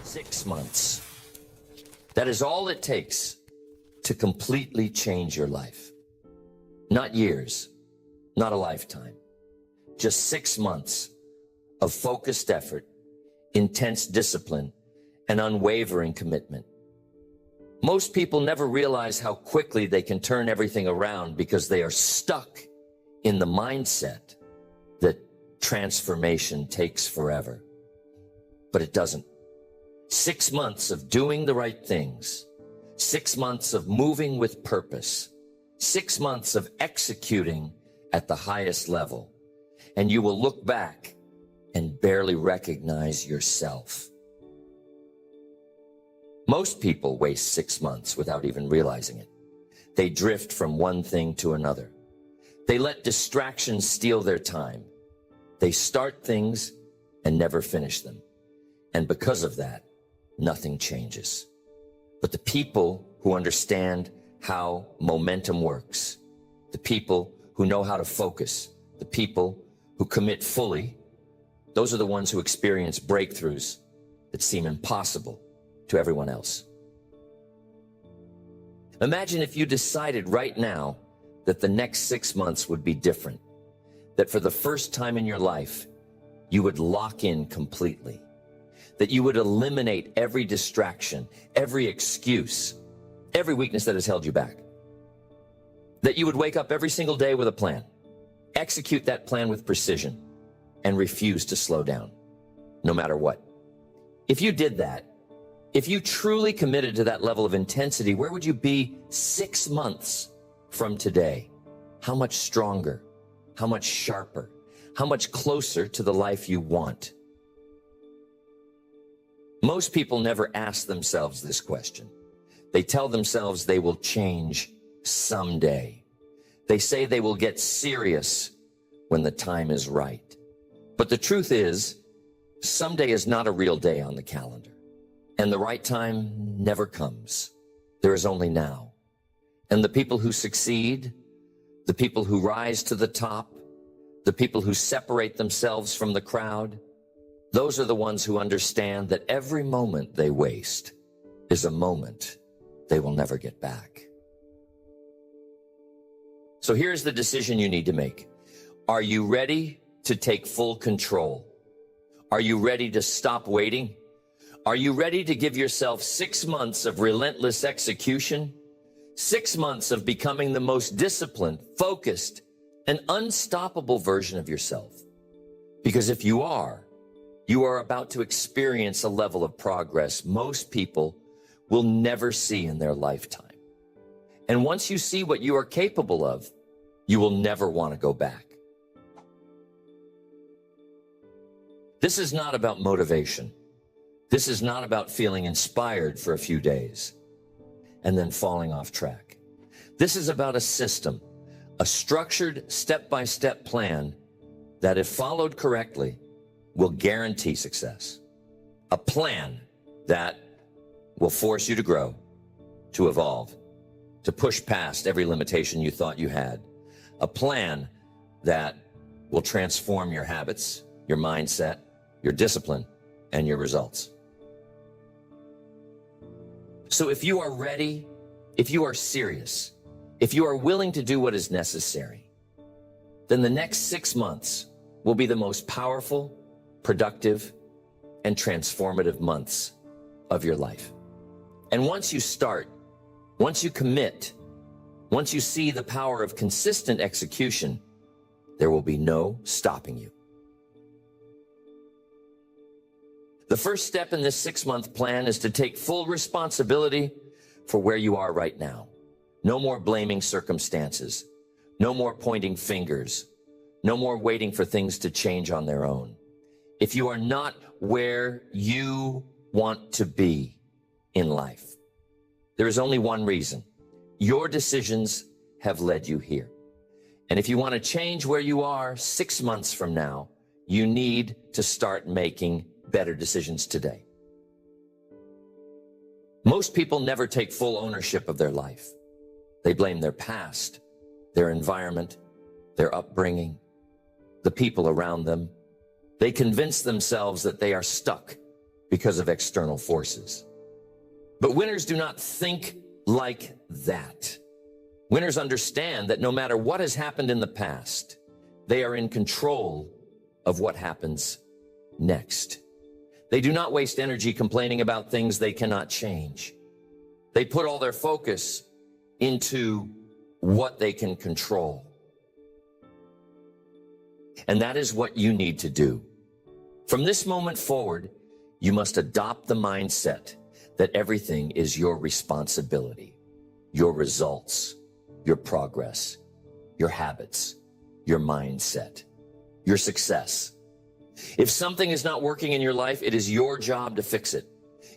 6 months. That is all it takes to completely change your life. Not years, not a lifetime. Just 6 months of focused effort, intense discipline, and unwavering commitment. Most people never realize how quickly they can turn everything around because they are stuck in the mindset that transformation takes forever. But it doesn't. 6 months of doing the right things, 6 months of moving with purpose, 6 months of executing at the highest level, and you will look back and barely recognize yourself. Most people waste 6 months without even realizing it. They drift from one thing to another. They let distractions steal their time. They start things and never finish them. And because of that, nothing changes. But the people who understand how momentum works, the people who know how to focus, the people who commit fully, those are the ones who experience breakthroughs that seem impossible to everyone else. Imagine if you decided right now that the next 6 months would be different, that for the first time in your life, you would lock in completely, that you would eliminate every distraction, every excuse, every weakness that has held you back, that you would wake up every single day with a plan, execute that plan with precision, and refuse to slow down, no matter what. If you did that, if you truly committed to that level of intensity, where would you be 6 months from today? How much stronger? How much sharper? How much closer to the life you want? Most people never ask themselves this question. They tell themselves they will change someday. They say they will get serious when the time is right. But the truth is, someday is not a real day on the calendar. And the right time never comes. There is only now. And the people who succeed, the people who rise to the top, the people who separate themselves from the crowd, those are the ones who understand that every moment they waste is a moment they will never get back. So here's the decision you need to make. Are you ready to take full control? Are you ready to stop waiting? Are you ready to give yourself 6 months of relentless execution? 6 months of becoming the most disciplined, focused, and unstoppable version of yourself? Because if you are about to experience a level of progress most people will never see in their lifetime. And once you see what you are capable of, you will never want to go back. This is not about motivation. This is not about feeling inspired for a few days and then falling off track. This is about a system, a structured step-by-step plan that, if followed correctly, will guarantee success. A plan that will force you to grow, to evolve, to push past every limitation you thought you had. A plan that will transform your habits, your mindset, your discipline, and your results. So if you are ready, if you are serious, if you are willing to do what is necessary, then the next 6 months will be the most powerful, productive, and transformative months of your life. And once you start, once you commit, once you see the power of consistent execution, there will be no stopping you. The first step in this 6-month plan is to take full responsibility for where you are right now. No more blaming circumstances. No more pointing fingers. No more waiting for things to change on their own. If you are not where you want to be in life, there is only one reason. Your decisions have led you here. And if you want to change where you are 6 months from now, you need to start making better decisions today. Most people never take full ownership of their life. They blame their past, their environment, their upbringing, the people around them. They convince themselves that they are stuck, because of external forces. But winners do not think like that. Winners understand that no matter what has happened in the past, they are in control of what happens next. They do not waste energy complaining about things they cannot change. They put all their focus into what they can control. And that is what you need to do. From this moment forward, you must adopt the mindset that everything is your responsibility, your results, your progress, your habits, your mindset, your success. If something is not working in your life, it is your job to fix it.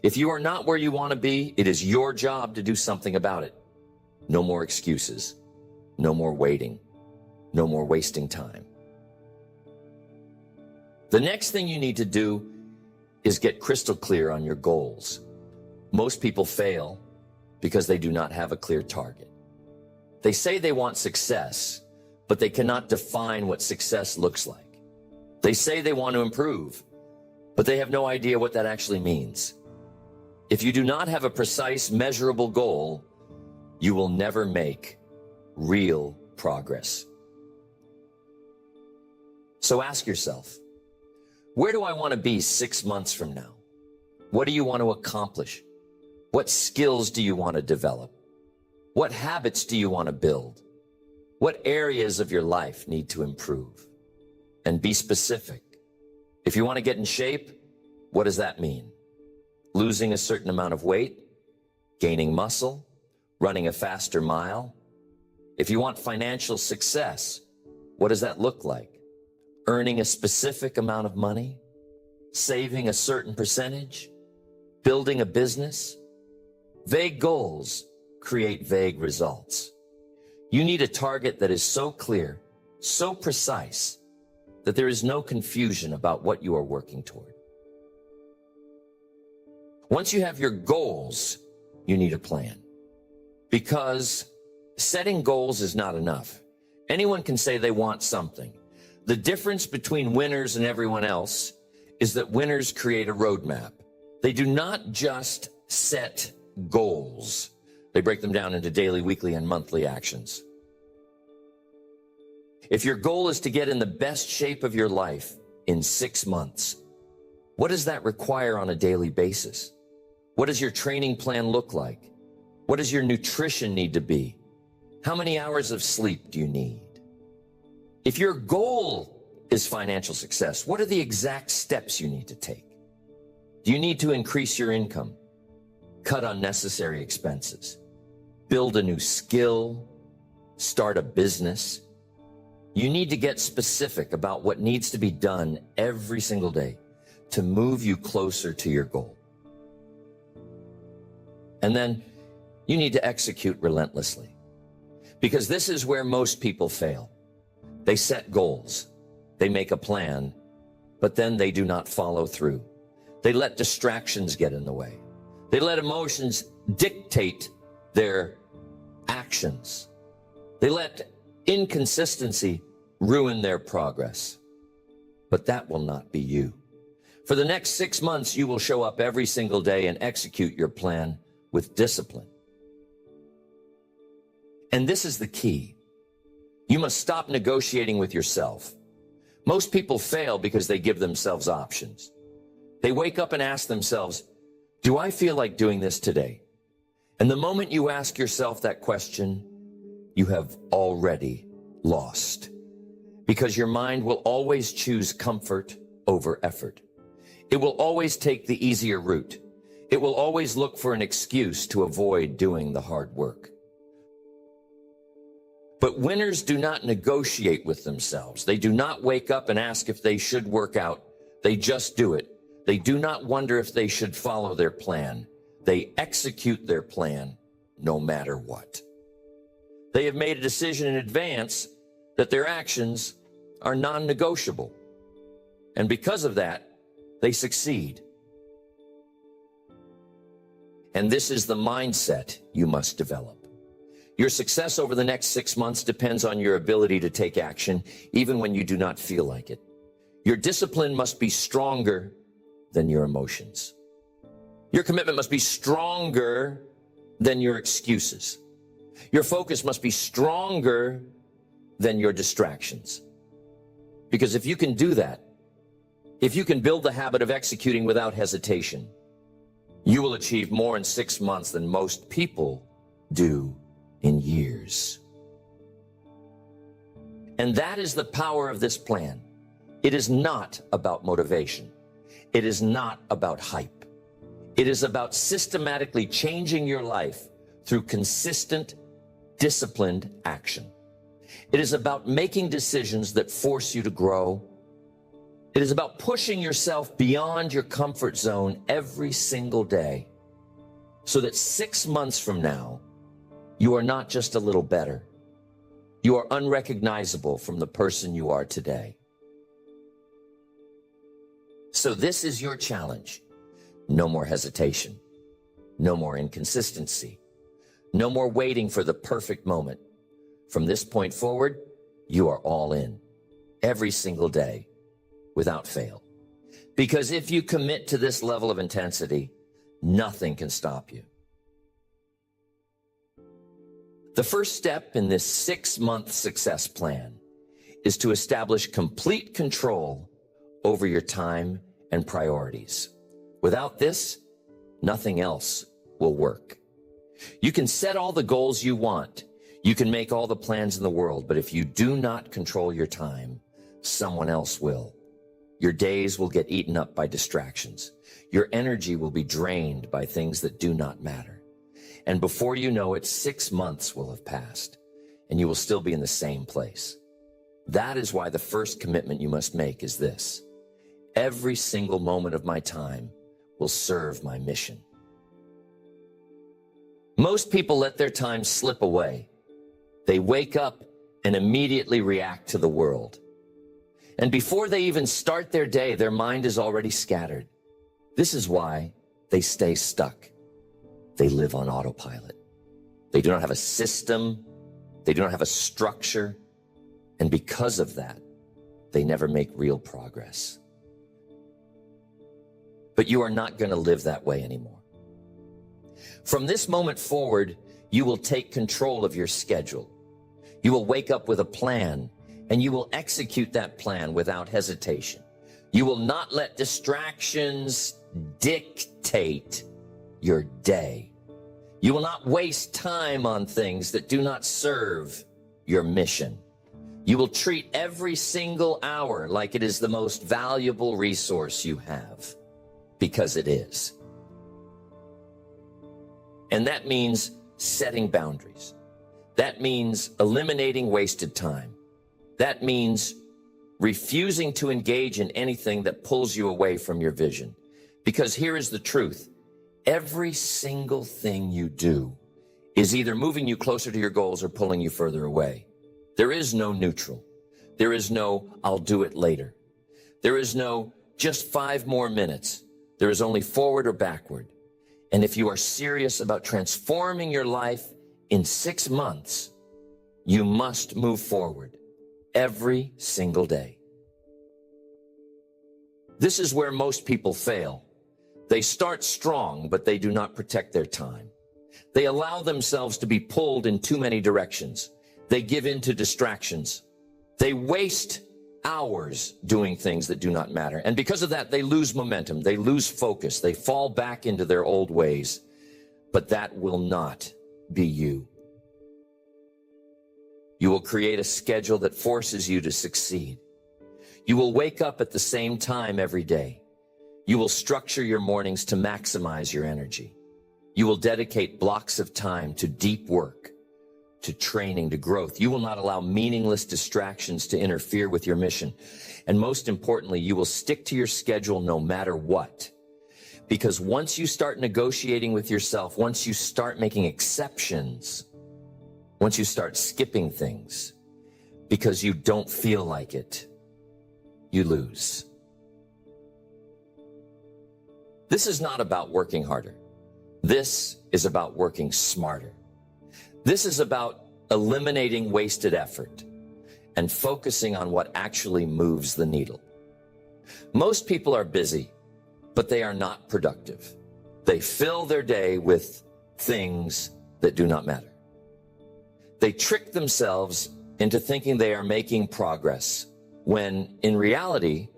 If you are not where you want to be, it is your job to do something about it. No more excuses, no more waiting, no more wasting time. The next thing you need to do is get crystal clear on your goals. Most people fail because they do not have a clear target. They say they want success, but they cannot define what success looks like. They say they want to improve, but they have no idea what that actually means. If you do not have a precise, measurable goal, you will never make real progress. So ask yourself, where do I want to be 6 months from now? What do you want to accomplish? What skills do you want to develop? What habits do you want to build? What areas of your life need to improve? And be specific. If you want to get in shape, what does that mean? Losing a certain amount of weight, gaining muscle, running a faster mile? If you want financial success, what does that look like? Earning a specific amount of money, saving a certain percentage, building a business? Vague goals create vague results. You need a target that is so clear, so precise, that there is no confusion about what you are working toward. Once you have your goals, you need a plan. Because setting goals is not enough. Anyone can say they want something. The difference between winners and everyone else is that winners create a roadmap. They do not just set goals. They break them down into daily, weekly, and monthly actions. If your goal is to get in the best shape of your life in 6 months, what does that require on a daily basis? What does your training plan look like? What does your nutrition need to be? How many hours of sleep do you need? If your goal is financial success, what are the exact steps you need to take? Do you need to increase your income, cut unnecessary expenses, build a new skill, start a business? You need to get specific about what needs to be done every single day to move you closer to your goal. And then you need to execute relentlessly, because this is where most people fail. They set goals, they make a plan, but then they do not follow through. They let distractions get in the way. They let emotions dictate their actions. They let inconsistency ruin their progress. But that will not be you. For the next 6 months, you will show up every single day and execute your plan with discipline. And this is the key. You must stop negotiating with yourself. Most people fail because they give themselves options. They wake up and ask themselves, do I feel like doing this today? And the moment you ask yourself that question, you have already lost. Because your mind will always choose comfort over effort. It will always take the easier route. It will always look for an excuse to avoid doing the hard work. But winners do not negotiate with themselves. They do not wake up and ask if they should work out. They just do it. They do not wonder if they should follow their plan. They execute their plan no matter what. They have made a decision in advance that their actions are non-negotiable. And because of that, they succeed. And this is the mindset you must develop. Your success over the next 6 months depends on your ability to take action, even when you do not feel like it. Your discipline must be stronger than your emotions. Your commitment must be stronger than your excuses. Your focus must be stronger than your distractions. Because if you can do that, if you can build the habit of executing without hesitation, you will achieve more in 6 months than most people do in years. And that is the power of this plan. It is not about motivation. It is not about hype. It is about systematically changing your life through consistent, disciplined action. It is about making decisions that force you to grow. It is about pushing yourself beyond your comfort zone every single day so that 6 months from now, you are not just a little better. You are unrecognizable from the person you are today. So this is your challenge. No more hesitation. No more inconsistency. No more waiting for the perfect moment. From this point forward, you are all in every single day without fail. Because if you commit to this level of intensity, nothing can stop you. The first step in this 6-month success plan is to establish complete control over your time and priorities. Without this, nothing else will work. You can set all the goals you want. You can make all the plans in the world, but if you do not control your time, someone else will. Your days will get eaten up by distractions. Your energy will be drained by things that do not matter. And before you know it, 6 months will have passed, and you will still be in the same place. That is why the first commitment you must make is this: every single moment of my time will serve my mission. Most people let their time slip away. They wake up and immediately react to the world. And before they even start their day, their mind is already scattered. This is why they stay stuck. They live on autopilot. They do not have a system. They do not have a structure. And because of that, they never make real progress. But you are not going to live that way anymore. From this moment forward, you will take control of your schedule. You will wake up with a plan, and you will execute that plan without hesitation. You will not let distractions dictate your day. You will not waste time on things that do not serve your mission. You will treat every single hour like it is the most valuable resource you have, because it is. And that means setting boundaries. That means eliminating wasted time. That means refusing to engage in anything that pulls you away from your vision. Because here is the truth. Every single thing you do is either moving you closer to your goals or pulling you further away. There is no neutral. There is no, I'll do it later. There is no, just 5 more minutes. There is only forward or backward. And if you are serious about transforming your life in 6 months, you must move forward every single day. This is where most people fail. They start strong, but they do not protect their time. They allow themselves to be pulled in too many directions. They give in to distractions. They waste hours doing things that do not matter. And because of that, they lose momentum. They lose focus. They fall back into their old ways. But that will not be you. You will create a schedule that forces you to succeed. You will wake up at the same time every day. You will structure your mornings to maximize your energy. You will dedicate blocks of time to deep work, to training, to growth. You will not allow meaningless distractions to interfere with your mission. And most importantly, you will stick to your schedule no matter what. Because once you start negotiating with yourself, once you start making exceptions, once you start skipping things because you don't feel like it, you lose. This is not about working harder. This is about working smarter. This is about eliminating wasted effort and focusing on what actually moves the needle. Most people are busy, but they are not productive. They fill their day with things that do not matter. They trick themselves into thinking they are making progress, when in reality,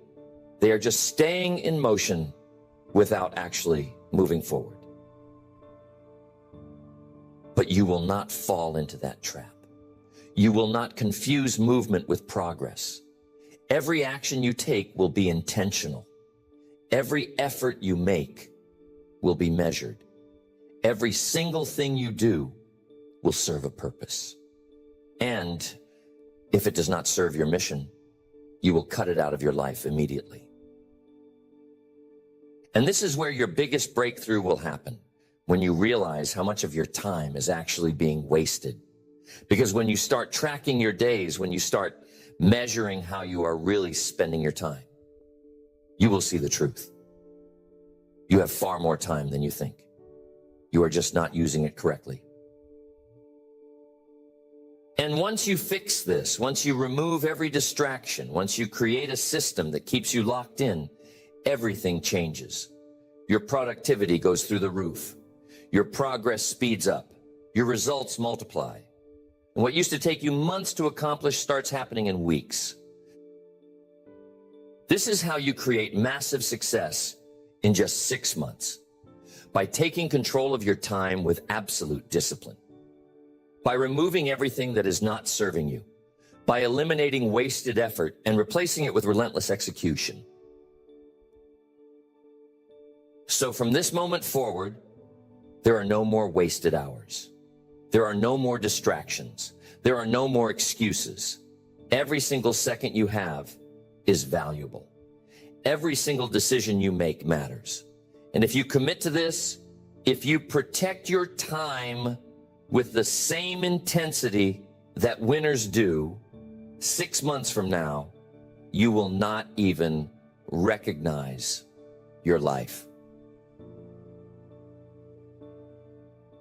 they are just staying in motion without actually moving forward. But you will not fall into that trap. You will not confuse movement with progress. Every action you take will be intentional. Every effort you make will be measured. Every single thing you do will serve a purpose. And if it does not serve your mission, you will cut it out of your life immediately. And this is where your biggest breakthrough will happen, when you realize how much of your time is actually being wasted. Because when you start tracking your days, when you start measuring how you are really spending your time, you will see the truth. You have far more time than you think. You are just not using it correctly. And once you fix this, once you remove every distraction, once you create a system that keeps you locked in, everything changes. Your productivity goes through the roof. Your progress speeds up. Your results multiply. And what used to take you months to accomplish starts happening in weeks. This is how you create massive success in just 6 months. By taking control of your time with absolute discipline. By removing everything that is not serving you. By eliminating wasted effort and replacing it with relentless execution. So from this moment forward, there are no more wasted hours. There are no more distractions. There are no more excuses. Every single second you have is valuable. Every single decision you make matters. And if you commit to this, if you protect your time with the same intensity that winners do, 6 months from now, you will not even recognize your life.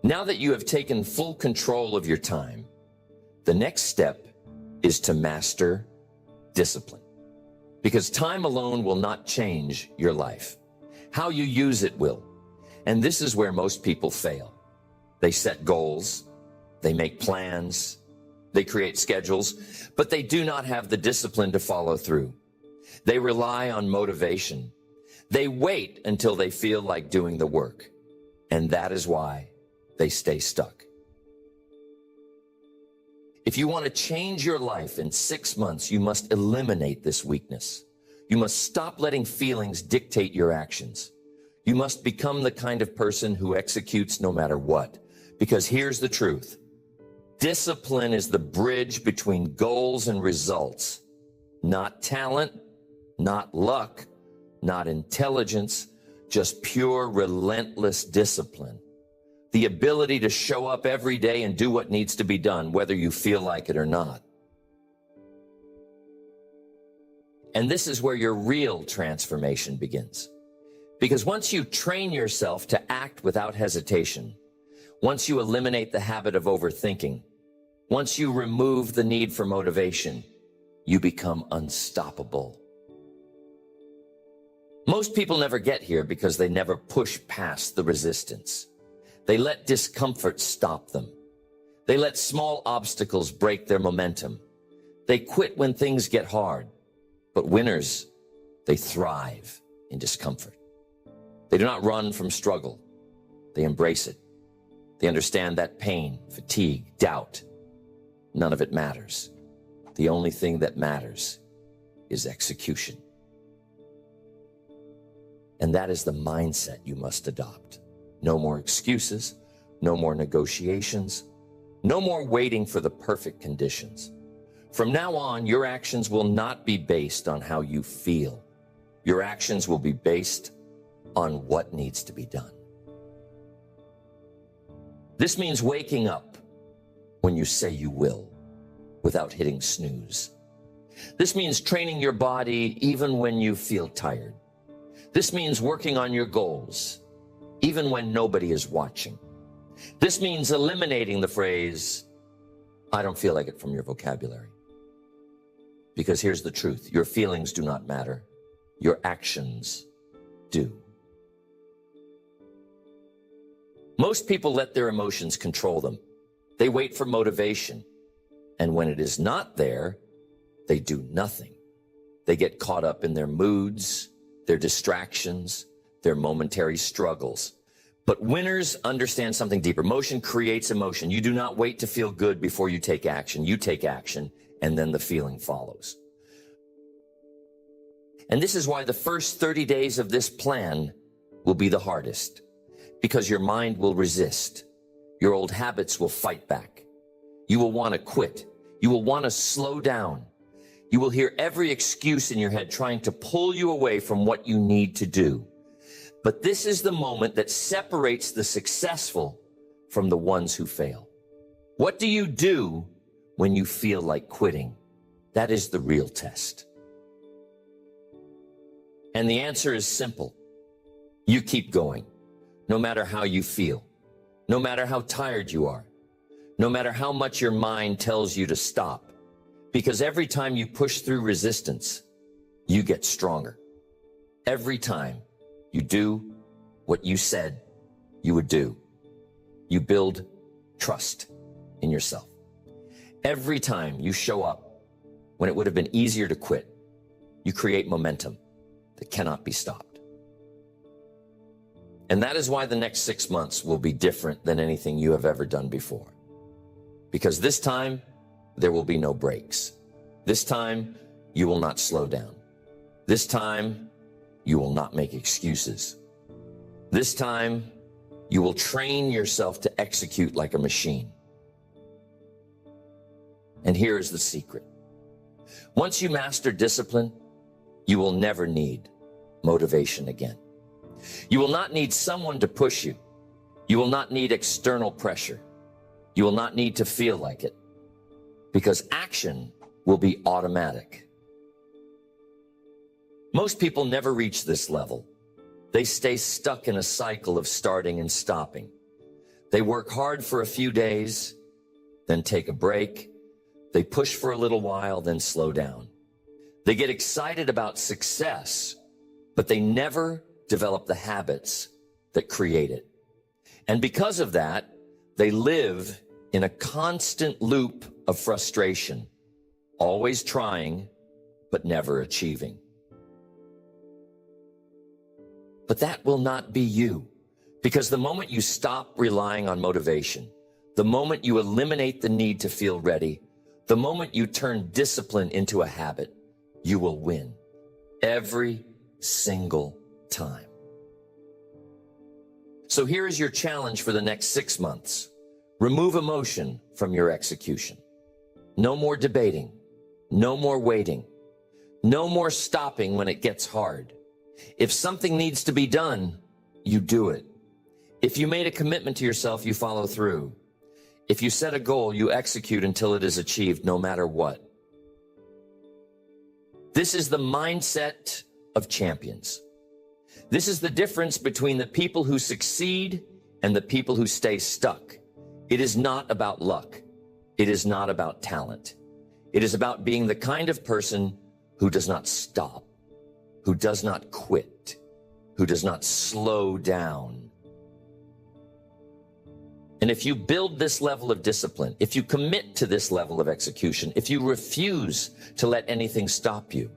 Now that you have taken full control of your time, the next step is to master discipline. Because time alone will not change your life. How you use it will. And this is where most people fail. They set goals, they make plans, they create schedules, but they do not have the discipline to follow through. They rely on motivation. They wait until they feel like doing the work. And that is why they stay stuck. If you want to change your life in 6 months, you must eliminate this weakness. You must stop letting feelings dictate your actions. You must become the kind of person who executes no matter what. Because here's the truth. Discipline is the bridge between goals and results. Not talent, not luck, not intelligence, just pure relentless discipline. The ability to show up every day and do what needs to be done, whether you feel like it or not. And this is where your real transformation begins. Because once you train yourself to act without hesitation, once you eliminate the habit of overthinking, once you remove the need for motivation, you become unstoppable. Most people never get here because they never push past the resistance. They let discomfort stop them. They let small obstacles break their momentum. They quit when things get hard. But winners, they thrive in discomfort. They do not run from struggle. They embrace it. They understand that pain, fatigue, doubt, none of it matters. The only thing that matters is execution. And that is the mindset you must adopt. No more excuses, no more negotiations, no more waiting for the perfect conditions. From now on, your actions will not be based on how you feel. Your actions will be based on what needs to be done. This means waking up when you say you will, without hitting snooze. This means training your body even when you feel tired. This means working on your goals, even when nobody is watching. This means eliminating the phrase, "I don't feel like it," from your vocabulary. Because here's the truth. Your feelings do not matter. Your actions do. Most people let their emotions control them. They wait for motivation. And when it is not there, they do nothing. They get caught up in their moods, their distractions, their momentary struggles. But winners understand something deeper. Motion creates emotion. You do not wait to feel good before you take action. You take action, and then the feeling follows. And this is why the first 30 days of this plan will be the hardest, because your mind will resist. Your old habits will fight back. You will want to quit. You will want to slow down. You will hear every excuse in your head trying to pull you away from what you need to do. But this is the moment that separates the successful from the ones who fail. What do you do when you feel like quitting? That is the real test. And the answer is simple. You keep going, no matter how you feel, no matter how tired you are, no matter how much your mind tells you to stop. Because every time you push through resistance, you get stronger. Every time you do what you said you would do, you build trust in yourself. Every time you show up when it would have been easier to quit, you create momentum that cannot be stopped. And that is why the next 6 months will be different than anything you have ever done before. Because this time, there will be no breaks. This time, you will not slow down. This time, you will not make excuses. This time, you will train yourself to execute like a machine. And here is the secret. Once you master discipline, you will never need motivation again. You will not need someone to push you. You will not need external pressure. You will not need to feel like it, because action will be automatic. Most people never reach this level. They stay stuck in a cycle of starting and stopping. They work hard for a few days, then take a break. They push for a little while, then slow down. They get excited about success, but they never develop the habits that create it. And because of that, they live in a constant loop of frustration, always trying, but never achieving. But that will not be you, because the moment you stop relying on motivation, the moment you eliminate the need to feel ready, the moment you turn discipline into a habit, you will win every single time. So here is your challenge for the next 6 months. Remove emotion from your execution. No more debating. No more waiting. No more stopping when it gets hard. If something needs to be done, you do it. If you made a commitment to yourself, you follow through. If you set a goal, you execute until it is achieved, no matter what. This is the mindset of champions. This is the difference between the people who succeed and the people who stay stuck. It is not about luck. It is not about talent. It is about being the kind of person who does not stop, who does not quit, who does not slow down. And if you build this level of discipline, if you commit to this level of execution, if you refuse to let anything stop you,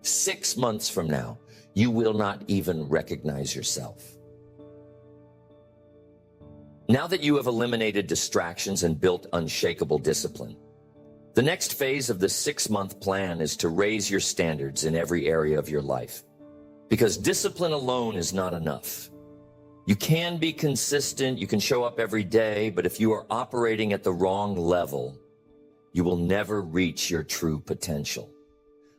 6 months from now, you will not even recognize yourself. Now that you have eliminated distractions and built unshakable discipline, the next phase of the 6-month plan is to raise your standards in every area of your life. Because discipline alone is not enough. You can be consistent, you can show up every day, but if you are operating at the wrong level, you will never reach your true potential.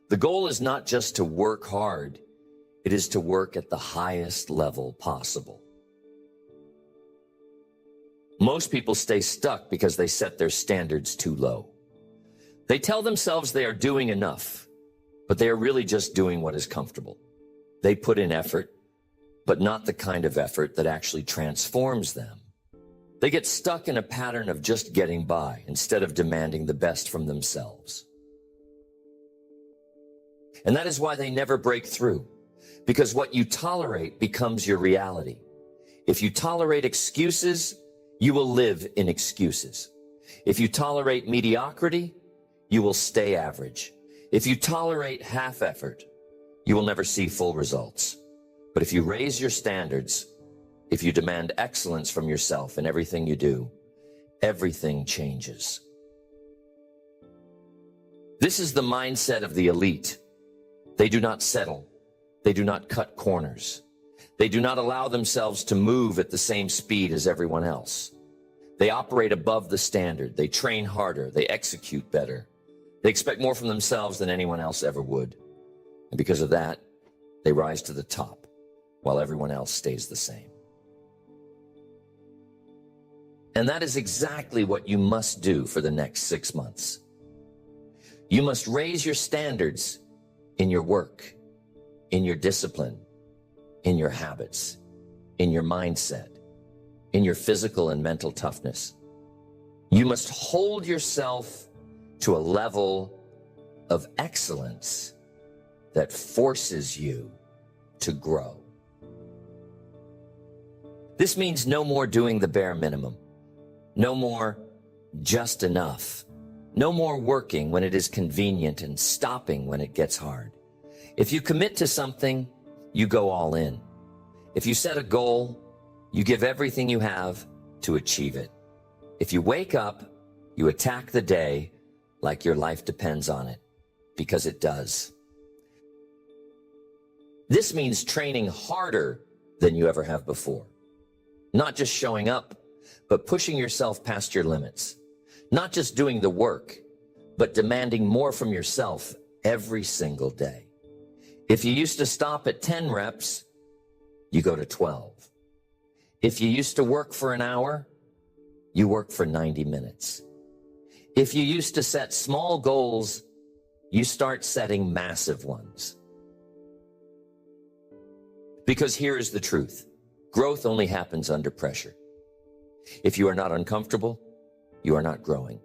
The goal is not just to work hard, it is to work at the highest level possible. Most people stay stuck because they set their standards too low. They tell themselves they are doing enough, but they are really just doing what is comfortable. They put in effort, but not the kind of effort that actually transforms them. They get stuck in a pattern of just getting by instead of demanding the best from themselves. And that is why they never break through, because what you tolerate becomes your reality. If you tolerate excuses, you will live in excuses. If you tolerate mediocrity, you will stay average. If you tolerate half effort, you will never see full results. But if you raise your standards, if you demand excellence from yourself in everything you do, everything changes. This is the mindset of the elite. They do not settle. They do not cut corners. They do not allow themselves to move at the same speed as everyone else. They operate above the standard. They train harder. They execute better. They expect more from themselves than anyone else ever would. And because of that, they rise to the top while everyone else stays the same. And that is exactly what you must do for the next 6 months. You must raise your standards in your work, in your discipline, in your habits, in your mindset, in your physical and mental toughness. You must hold yourself to a level of excellence that forces you to grow. This means no more doing the bare minimum, no more just enough, no more working when it is convenient and stopping when it gets hard. If you commit to something, you go all in. If you set a goal, you give everything you have to achieve it. If you wake up, you attack the day like your life depends on it, because it does. This means training harder than you ever have before. Not just showing up, but pushing yourself past your limits. Not just doing the work, but demanding more from yourself every single day. If you used to stop at 10 reps, you go to 12. If you used to work for an hour, you work for 90 minutes. If you used to set small goals, you start setting massive ones. Because here is the truth. Growth only happens under pressure. If you are not uncomfortable, you are not growing.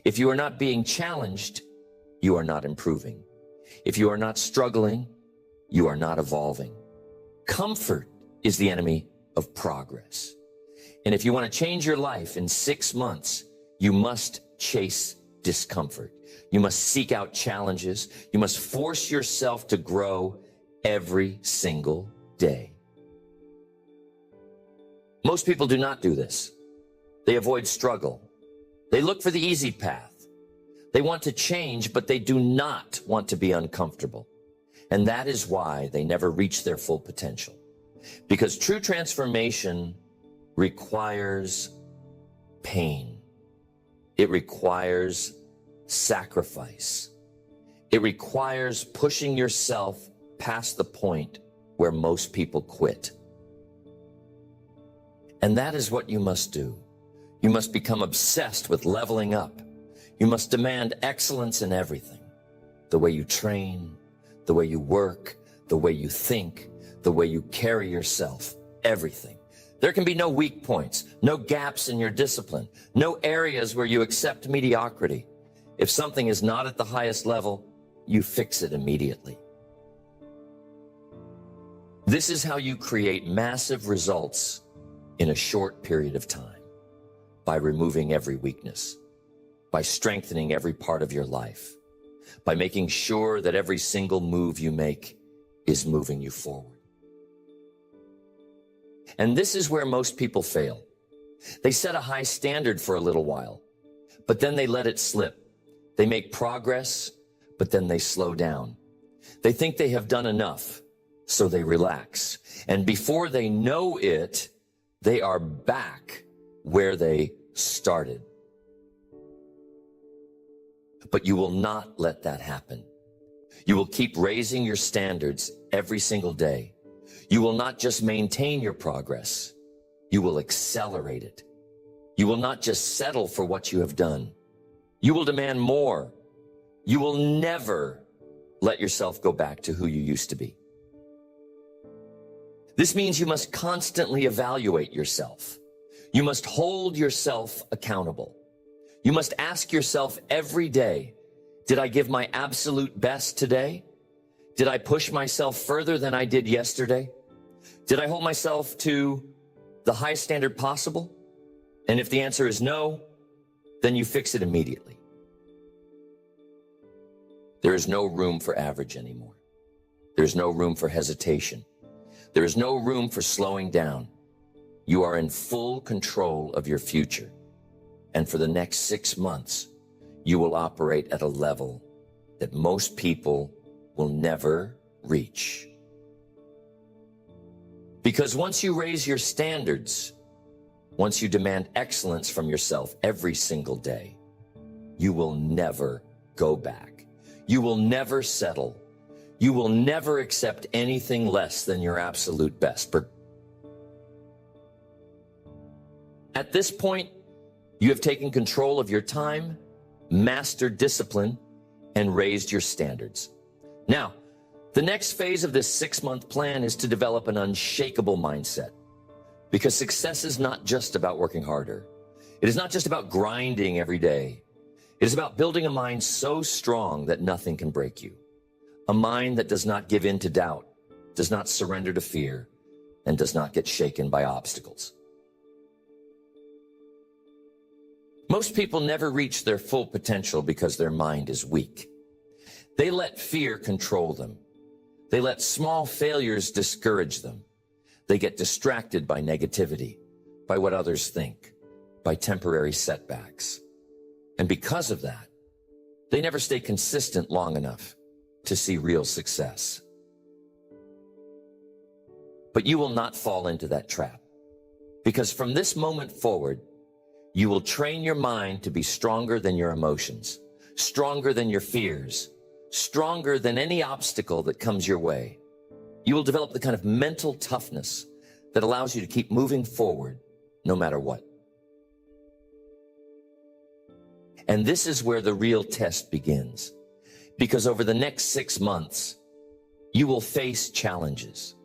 If you are not being challenged, you are not improving. If you are not struggling, you are not evolving. Comfort is the enemy of progress. And if you want to change your life in 6 months, you must chase discomfort. You must seek out challenges. You must force yourself to grow every single day. Most people do not do this. They avoid struggle. They look for the easy path. They want to change, but they do not want to be uncomfortable. And that is why they never reach their full potential. Because true transformation requires pain. It requires sacrifice. It requires pushing yourself past the point where most people quit. And that is what you must do. You must become obsessed with leveling up. You must demand excellence in everything. The way you train, the way you work, the way you think, the way you carry yourself, everything. There can be no weak points, no gaps in your discipline, no areas where you accept mediocrity. If something is not at the highest level, you fix it immediately. This is how you create massive results in a short period of time, by removing every weakness, by strengthening every part of your life, by making sure that every single move you make is moving you forward. And this is where most people fail. They set a high standard for a little while, but then they let it slip. They make progress, but then they slow down. They think they have done enough, so they relax. And before they know it, they are back where they started. But you will not let that happen. You will keep raising your standards every single day. You will not just maintain your progress. You will accelerate it. You will not just settle for what you have done. You will demand more. You will never let yourself go back to who you used to be. This means you must constantly evaluate yourself. You must hold yourself accountable. You must ask yourself every day, did I give my absolute best today? Did I push myself further than I did yesterday? Did I hold myself to the highest standard possible? And if the answer is no, then you fix it immediately. There is no room for average anymore. There's no room for hesitation. There is no room for slowing down. You are in full control of your future. And for the next 6 months, you will operate at a level that most people will never reach. Because once you raise your standards, once you demand excellence from yourself every single day, you will never go back. You will never settle. You will never accept anything less than your absolute best. At this point, you have taken control of your time, mastered discipline, and raised your standards. Now, the next phase of this 6-month plan is to develop an unshakable mindset. Because success is not just about working harder. It is not just about grinding every day. It is about building a mind so strong that nothing can break you. A mind that does not give in to doubt, does not surrender to fear, and does not get shaken by obstacles. Most people never reach their full potential because their mind is weak. They let fear control them. They let small failures discourage them. They get distracted by negativity, by what others think, by temporary setbacks. And because of that, they never stay consistent long enough to see real success. But you will not fall into that trap, because from this moment forward, you will train your mind to be stronger than your emotions, stronger than your fears, stronger than any obstacle that comes your way. You will develop the kind of mental toughness that allows you to keep moving forward no matter what. And this is where the real test begins, because over the next 6 months, you will face challenges.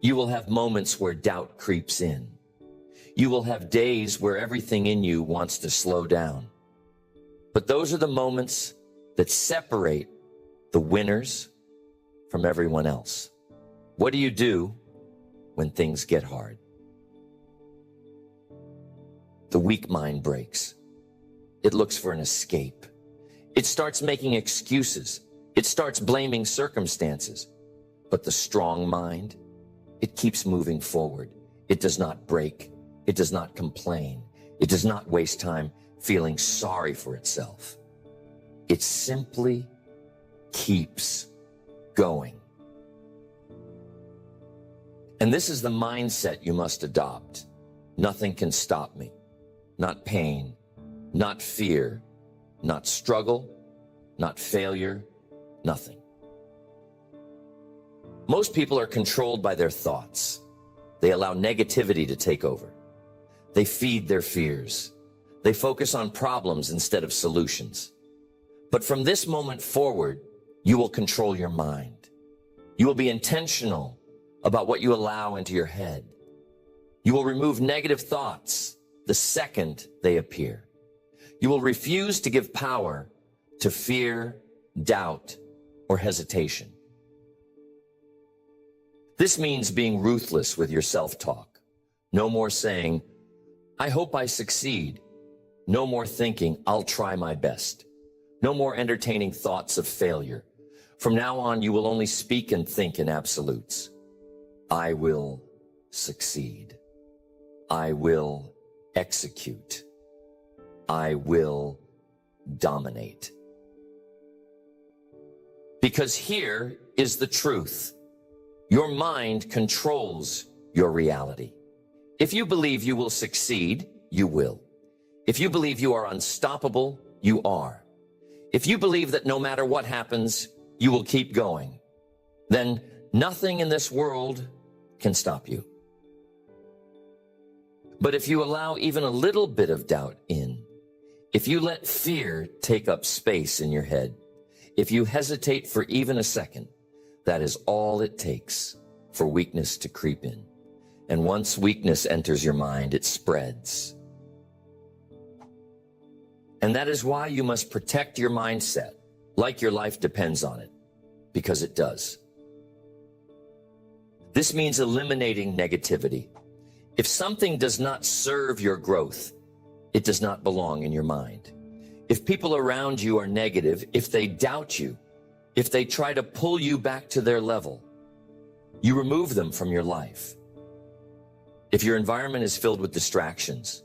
You will have moments where doubt creeps in. You will have days where everything in you wants to slow down. But those are the moments that separate the winners from everyone else. What do you do when things get hard? The weak mind breaks. It looks for an escape. It starts making excuses. It starts blaming circumstances. But the strong mind, it keeps moving forward. It does not break. It does not complain. It does not waste time feeling sorry for itself. It simply keeps going. And this is the mindset you must adopt. Nothing can stop me. Not pain, not fear, not struggle, not failure, nothing. Most people are controlled by their thoughts. They allow negativity to take over. They feed their fears. They focus on problems instead of solutions. But from this moment forward, you will control your mind. You will be intentional about what you allow into your head. You will remove negative thoughts the second they appear. You will refuse to give power to fear, doubt, or hesitation. This means being ruthless with your self-talk. No more saying, I hope I succeed. No more thinking, I'll try my best. No more entertaining thoughts of failure. From now on, you will only speak and think in absolutes. I will succeed. I will execute. I will dominate. Because here is the truth. Your mind controls your reality. If you believe you will succeed, you will. If you believe you are unstoppable, you are. If you believe that no matter what happens, you will keep going, then nothing in this world can stop you. But if you allow even a little bit of doubt in, if you let fear take up space in your head, if you hesitate for even a second, that is all it takes for weakness to creep in. And once weakness enters your mind, it spreads. And that is why you must protect your mindset like your life depends on it, because it does. This means eliminating negativity. If something does not serve your growth, it does not belong in your mind. If people around you are negative, if they doubt you, if they try to pull you back to their level, you remove them from your life. If your environment is filled with distractions,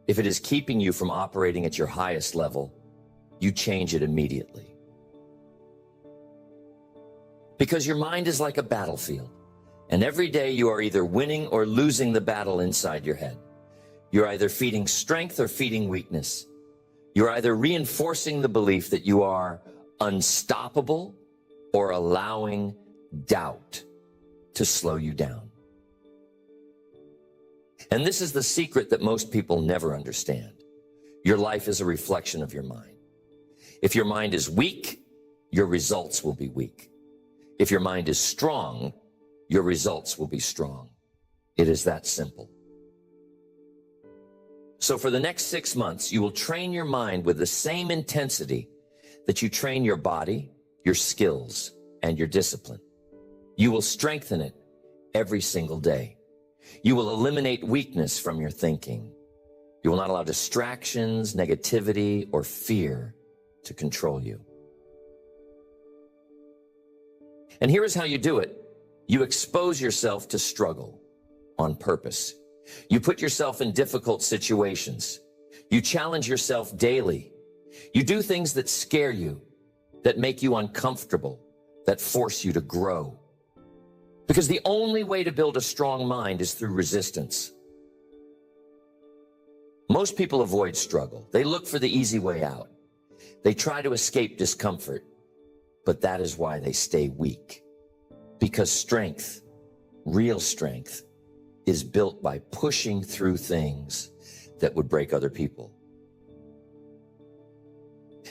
if it is keeping you from operating at your highest level, you change it immediately. Because your mind is like a battlefield, and every day you are either winning or losing the battle inside your head. You're either feeding strength or feeding weakness. You're either reinforcing the belief that you are unstoppable or allowing doubt to slow you down. And this is the secret that most people never understand. Your life is a reflection of your mind. If your mind is weak, your results will be weak. If your mind is strong, your results will be strong. It is that simple. So for the next 6 months, you will train your mind with the same intensity that you train your body, your skills, and your discipline. You will strengthen it every single day. You will eliminate weakness from your thinking. You will not allow distractions, negativity, or fear to control you. And here is how you do it. You expose yourself to struggle on purpose. You put yourself in difficult situations. You challenge yourself daily. You do things that scare you, that make you uncomfortable, that force you to grow. Because the only way to build a strong mind is through resistance. Most people avoid struggle. They look for the easy way out. They try to escape discomfort, but that is why they stay weak. Because strength, real strength, is built by pushing through things that would break other people.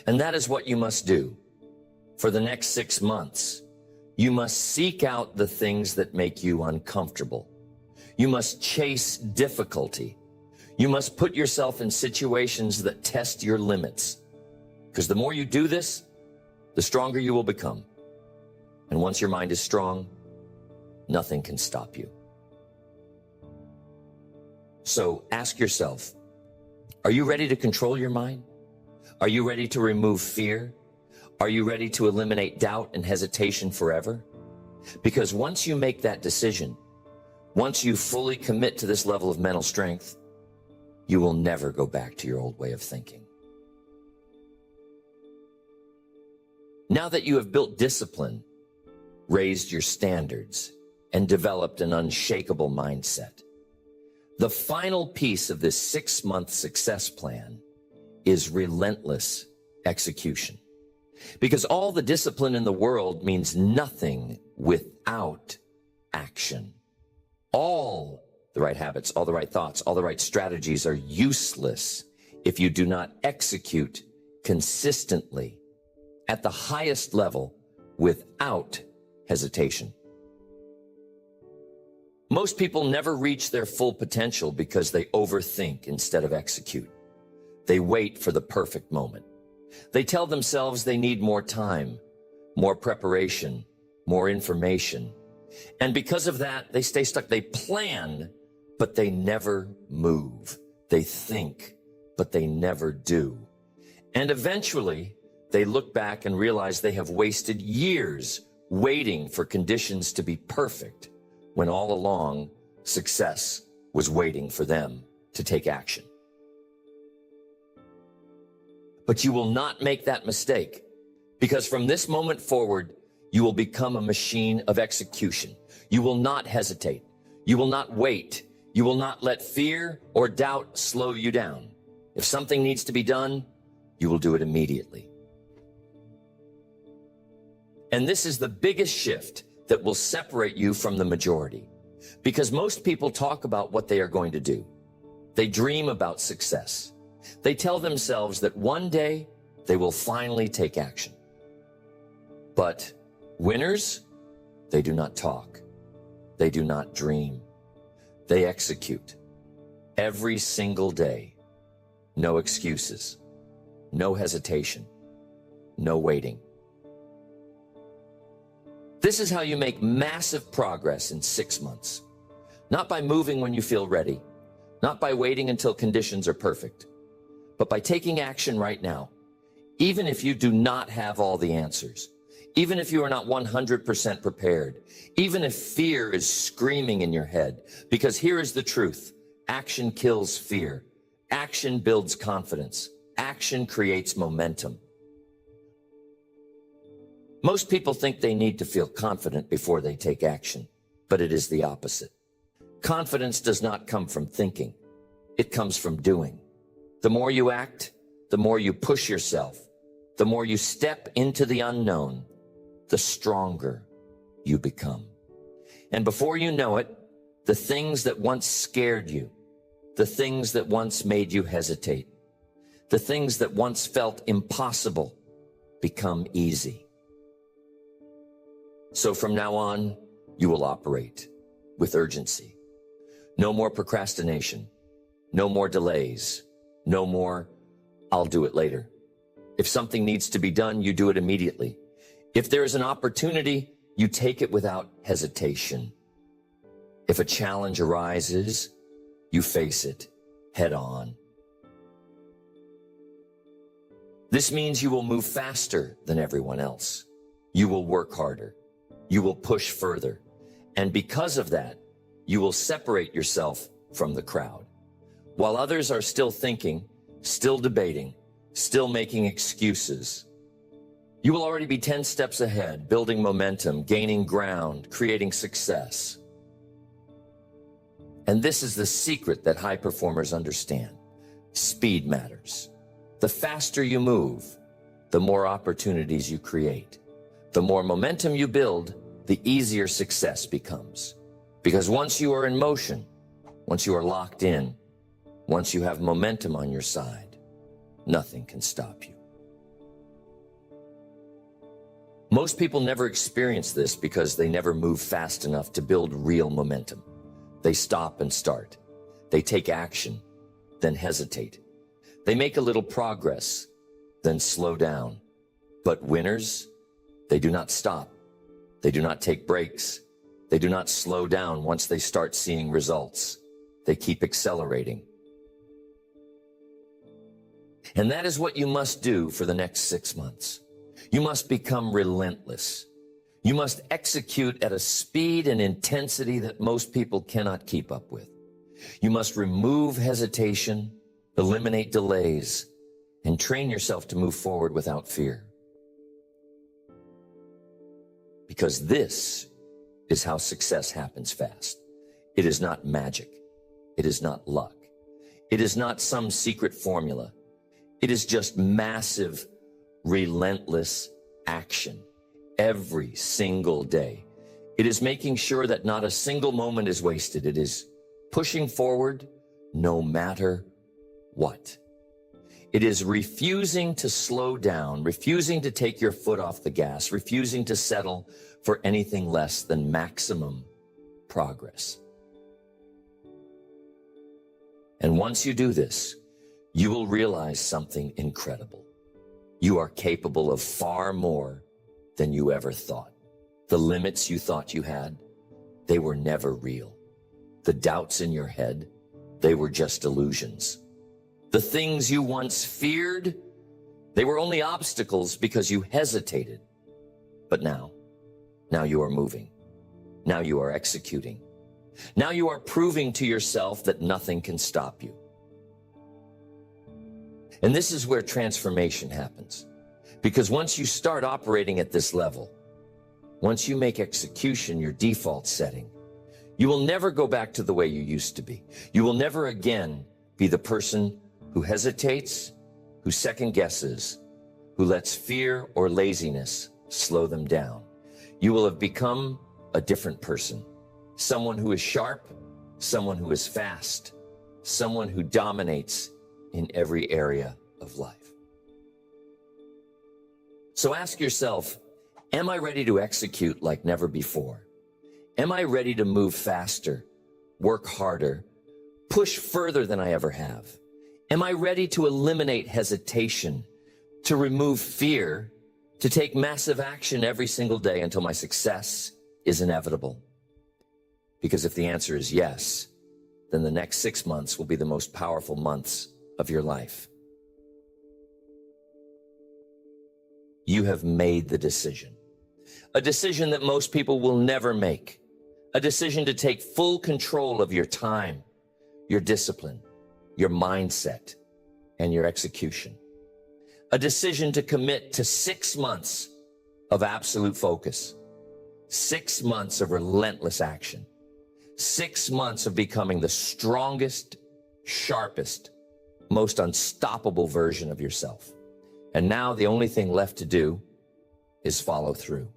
And that is what you must do. For the next 6 months, you must seek out the things that make you uncomfortable. You must chase difficulty. You must put yourself in situations that test your limits. Because the more you do this, the stronger you will become. And once your mind is strong, nothing can stop you. So ask yourself, are you ready to control your mind? Are you ready to remove fear? Are you ready to eliminate doubt and hesitation forever? Because once you make that decision, once you fully commit to this level of mental strength, you will never go back to your old way of thinking. Now that you have built discipline, raised your standards, and developed an unshakable mindset, the final piece of this 6-month success plan is relentless execution. Because all the discipline in the world means nothing without action. All the right habits, all the right thoughts, all the right strategies are useless if you do not execute consistently at the highest level without hesitation. Most people never reach their full potential because they overthink instead of execute. They wait for the perfect moment. They tell themselves they need more time, more preparation, more information. And because of that, they stay stuck. They plan, but they never move. They think, but they never do. And eventually, they look back and realize they have wasted years waiting for conditions to be perfect, when all along, success was waiting for them to take action. But you will not make that mistake, because from this moment forward, you will become a machine of execution. You will not hesitate. You will not wait. You will not let fear or doubt slow you down. If something needs to be done, you will do it immediately. And this is the biggest shift that will separate you from the majority, because most people talk about what they are going to do. They dream about success. They tell themselves that one day they will finally take action. But winners, they do not talk. They do not dream. They execute every single day. No excuses, no hesitation, no waiting. This is how you make massive progress in 6 months. Not by moving when you feel ready, not by waiting until conditions are perfect, but by taking action right now, even if you do not have all the answers, even if you are not 100% prepared, even if fear is screaming in your head. Because here is the truth: action kills fear. Action builds confidence. Action creates momentum. Most people think they need to feel confident before they take action, but it is the opposite. Confidence does not come from thinking. It comes from doing. The more you act, the more you push yourself, the more you step into the unknown, the stronger you become. And before you know it, the things that once scared you, the things that once made you hesitate, the things that once felt impossible become easy. So from now on, you will operate with urgency. No more procrastination. No more delays. No more, I'll do it later. If something needs to be done, you do it immediately. If there is an opportunity, you take it without hesitation. If a challenge arises, you face it head on. This means you will move faster than everyone else. You will work harder. You will push further. And because of that, you will separate yourself from the crowd. While others are still thinking, still debating, still making excuses, you will already be 10 steps ahead, building momentum, gaining ground, creating success. And this is the secret that high performers understand. Speed matters. The faster you move, the more opportunities you create. The more momentum you build, the easier success becomes. Because once you are in motion, once you are locked in, once you have momentum on your side, nothing can stop you. Most people never experience this because they never move fast enough to build real momentum. They stop and start. They take action, then hesitate. They make a little progress, then slow down. But winners, they do not stop. They do not take breaks. They do not slow down once they start seeing results. They keep accelerating. And that is what you must do for the next 6 months. You must become relentless. You must execute at a speed and intensity that most people cannot keep up with. You must remove hesitation, eliminate delays, and train yourself to move forward without fear. Because this is how success happens fast. It is not magic. It is not luck. It is not some secret formula. It is just massive, relentless action every single day. It is making sure that not a single moment is wasted. It is pushing forward no matter what. It is refusing to slow down, refusing to take your foot off the gas, refusing to settle for anything less than maximum progress. And once you do this, you will realize something incredible. You are capable of far more than you ever thought. The limits you thought you had, they were never real. The doubts in your head, they were just illusions. The things you once feared, they were only obstacles because you hesitated. But now you are moving. Now you are executing. Now you are proving to yourself that nothing can stop you. And this is where transformation happens. Because once you start operating at this level, once you make execution your default setting, you will never go back to the way you used to be. You will never again be the person who hesitates, who second guesses, who lets fear or laziness slow them down. You will have become a different person. Someone who is sharp, someone who is fast, someone who dominates in every area of life. So ask yourself, am I ready to execute like never before? Am I ready to move faster, work harder, push further than I ever have? Am I ready to eliminate hesitation, to remove fear, to take massive action every single day until my success is inevitable? Because if the answer is yes, then the next 6 months will be the most powerful months of your life. You have made the decision. A decision that most people will never make. A decision to take full control of your time, your discipline, your mindset, and your execution. A decision to commit to 6 months of absolute focus. 6 months of relentless action. 6 months of becoming the strongest, sharpest, most unstoppable version of yourself. And now the only thing left to do is follow through.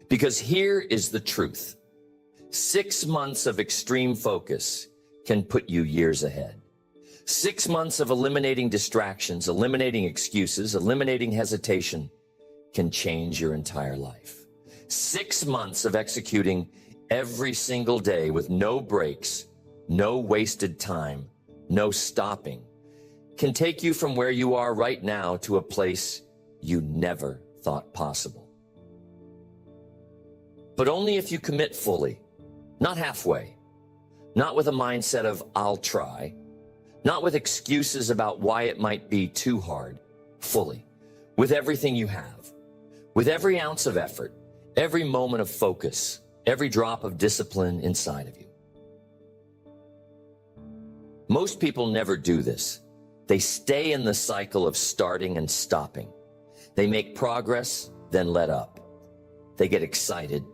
Because here is the truth. 6 months of extreme focus can put you years ahead. 6 months of eliminating distractions, eliminating excuses, eliminating hesitation can change your entire life. 6 months of executing every single day with no breaks, no wasted time, no stopping, can take you from where you are right now to a place you never thought possible. But only if you commit fully, not halfway, not with a mindset of I'll try, not with excuses about why it might be too hard, fully, with everything you have, with every ounce of effort, every moment of focus, every drop of discipline inside of you. Most people never do this. They stay in the cycle of starting and stopping. They make progress, then let up. They get excited,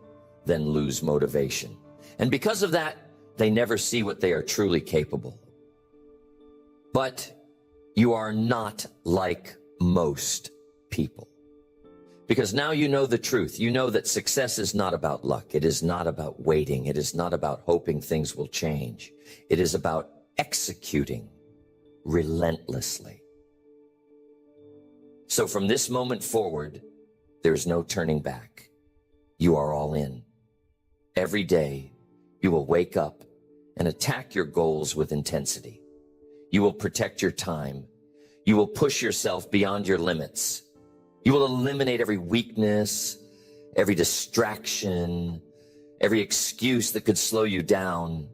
then lose motivation. And because of that, they never see what they are truly capable of. But you are not like most people. Because now you know the truth. You know that success is not about luck. It is not about waiting. It is not about hoping things will change. It is about executing relentlessly. So from this moment forward, there is no turning back. You are all in. Every day, you will wake up and attack your goals with intensity. You will protect your time. You will push yourself beyond your limits. You will eliminate every weakness, every distraction, every excuse that could slow you down.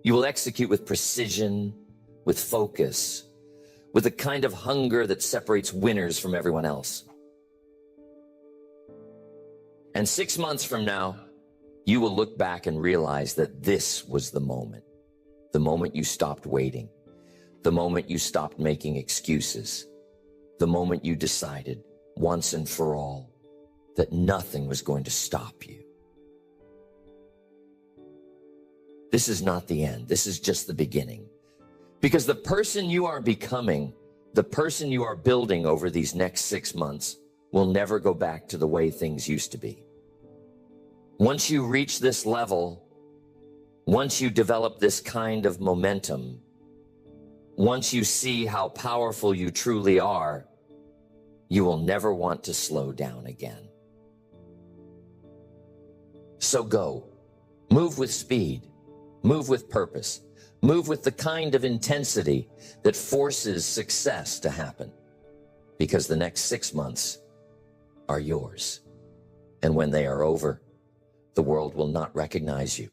You will execute with precision, with focus, with the kind of hunger that separates winners from everyone else. And 6 months from now, you will look back and realize that this was the moment you stopped waiting, the moment you stopped making excuses, the moment you decided once and for all that nothing was going to stop you. This is not the end. This is just the beginning. Because the person you are becoming, the person you are building over these next 6 months will never go back to the way things used to be. Once you reach this level, once you develop this kind of momentum, once you see how powerful you truly are, you will never want to slow down again. So go, move with speed, move with purpose, move with the kind of intensity that forces success to happen, because the next 6 months are yours. And when they are over, the world will not recognize you.